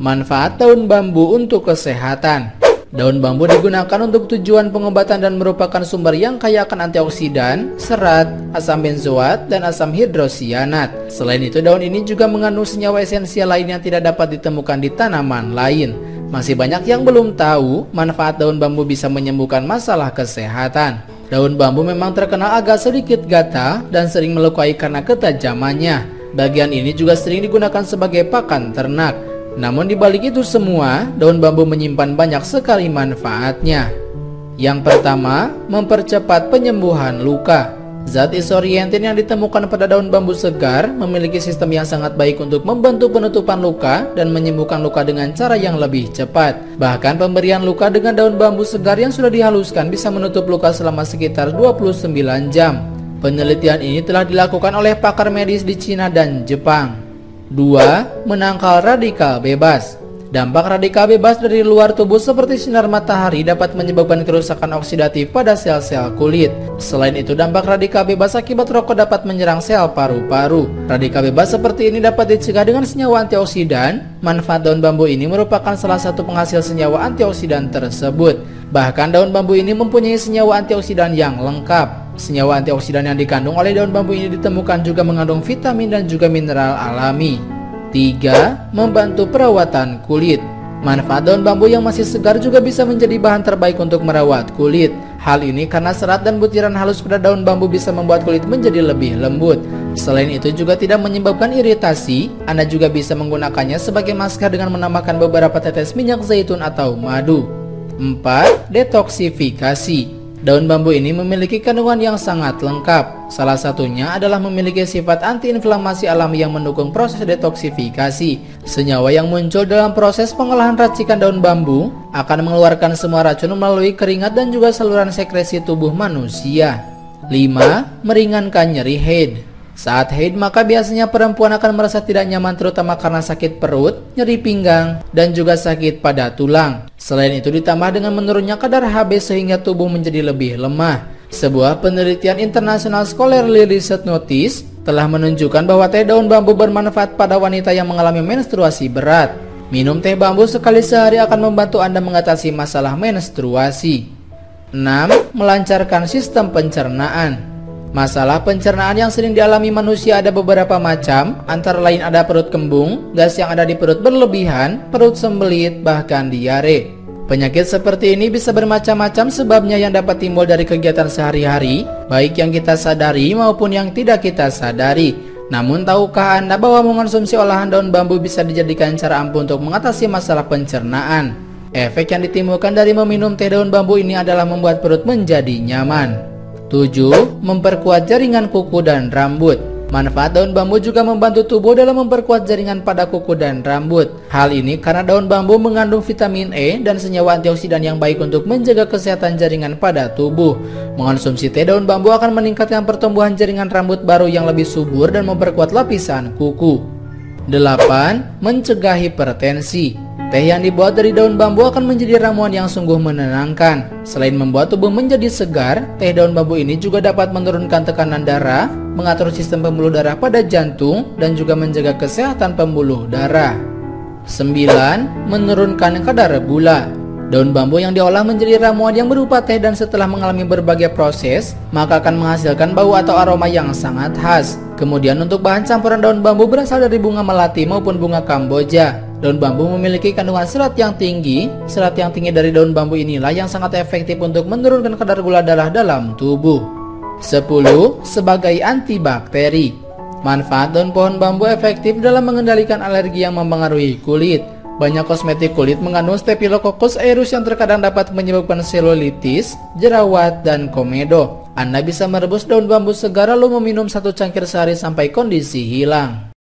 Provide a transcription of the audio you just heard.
Manfaat daun bambu untuk kesehatan. Daun bambu digunakan untuk tujuan pengobatan dan merupakan sumber yang kaya akan antioksidan, serat, asam benzoat, dan asam hidrosianat. Selain itu, daun ini juga mengandung senyawa esensial lain yang tidak dapat ditemukan di tanaman lain. Masih banyak yang belum tahu manfaat daun bambu bisa menyembuhkan masalah kesehatan. Daun bambu memang terkenal agak sedikit gatal dan sering melukai karena ketajamannya. Bagian ini juga sering digunakan sebagai pakan ternak. Namun di balik itu semua, daun bambu menyimpan banyak sekali manfaatnya. Yang pertama, mempercepat penyembuhan luka. Zat isorientin yang ditemukan pada daun bambu segar memiliki sistem yang sangat baik untuk membantu penutupan luka dan menyembuhkan luka dengan cara yang lebih cepat. Bahkan pemberian luka dengan daun bambu segar yang sudah dihaluskan bisa menutup luka selama sekitar 29 jam. Penelitian ini telah dilakukan oleh pakar medis di Cina dan Jepang. 2. Menangkal radikal bebas. Dampak radikal bebas dari luar tubuh seperti sinar matahari dapat menyebabkan kerusakan oksidatif pada sel-sel kulit. Selain itu, dampak radikal bebas akibat rokok dapat menyerang sel paru-paru. Radikal bebas seperti ini dapat dicegah dengan senyawa antioksidan. Manfaat daun bambu ini merupakan salah satu penghasil senyawa antioksidan tersebut. Bahkan daun bambu ini mempunyai senyawa antioksidan yang lengkap. Senyawa antioksidan yang dikandung oleh daun bambu ini ditemukan juga mengandung vitamin dan juga mineral alami. 3. Membantu perawatan kulit. Manfaat daun bambu yang masih segar juga bisa menjadi bahan terbaik untuk merawat kulit. Hal ini karena serat dan butiran halus pada daun bambu bisa membuat kulit menjadi lebih lembut. Selain itu juga tidak menyebabkan iritasi. Anda juga bisa menggunakannya sebagai masker dengan menambahkan beberapa tetes minyak zaitun atau madu. 4. Detoksifikasi. Daun bambu ini memiliki kandungan yang sangat lengkap. Salah satunya adalah memiliki sifat antiinflamasi alami yang mendukung proses detoksifikasi. Senyawa yang muncul dalam proses pengolahan racikan daun bambu akan mengeluarkan semua racun melalui keringat dan juga saluran sekresi tubuh manusia. 5. Meringankan nyeri head. Saat haid maka biasanya perempuan akan merasa tidak nyaman terutama karena sakit perut, nyeri pinggang, dan juga sakit pada tulang. Selain itu ditambah dengan menurunnya kadar HB sehingga tubuh menjadi lebih lemah. Sebuah penelitian International Scholarly Research Notice telah menunjukkan bahwa teh daun bambu bermanfaat pada wanita yang mengalami menstruasi berat. Minum teh bambu sekali sehari akan membantu Anda mengatasi masalah menstruasi. 6. Melancarkan sistem pencernaan. Masalah pencernaan yang sering dialami manusia ada beberapa macam, antara lain ada perut kembung, gas yang ada di perut berlebihan, perut sembelit, bahkan diare. Penyakit seperti ini bisa bermacam-macam sebabnya yang dapat timbul dari kegiatan sehari-hari, baik yang kita sadari maupun yang tidak kita sadari. Namun tahukah Anda bahwa mengonsumsi olahan daun bambu bisa dijadikan cara ampuh untuk mengatasi masalah pencernaan? Efek yang ditimbulkan dari meminum teh daun bambu ini adalah membuat perut menjadi nyaman. 7. Memperkuat jaringan kuku dan rambut. Manfaat daun bambu juga membantu tubuh dalam memperkuat jaringan pada kuku dan rambut. Hal ini karena daun bambu mengandung vitamin E dan senyawa antioksidan yang baik untuk menjaga kesehatan jaringan pada tubuh. Mengonsumsi teh daun bambu akan meningkatkan pertumbuhan jaringan rambut baru yang lebih subur dan memperkuat lapisan kuku. 8. Mencegah hipertensi. Teh yang dibuat dari daun bambu akan menjadi ramuan yang sungguh menenangkan. Selain membuat tubuh menjadi segar, teh daun bambu ini juga dapat menurunkan tekanan darah, mengatur sistem pembuluh darah pada jantung, dan juga menjaga kesehatan pembuluh darah. 9. Menurunkan kadar gula. Daun bambu yang diolah menjadi ramuan yang berupa teh dan setelah mengalami berbagai proses, maka akan menghasilkan bau atau aroma yang sangat khas. Kemudian untuk bahan campuran daun bambu berasal dari bunga melati maupun bunga kamboja. Daun bambu memiliki kandungan serat yang tinggi. Serat yang tinggi dari daun bambu inilah yang sangat efektif untuk menurunkan kadar gula darah dalam tubuh. 10. Sebagai antibakteri. Manfaat daun pohon bambu efektif dalam mengendalikan alergi yang mempengaruhi kulit. Banyak kosmetik kulit mengandung Staphylococcus aureus yang terkadang dapat menyebabkan selulitis, jerawat, dan komedo. Anda bisa merebus daun bambu segar lalu meminum 1 cangkir sehari sampai kondisi hilang.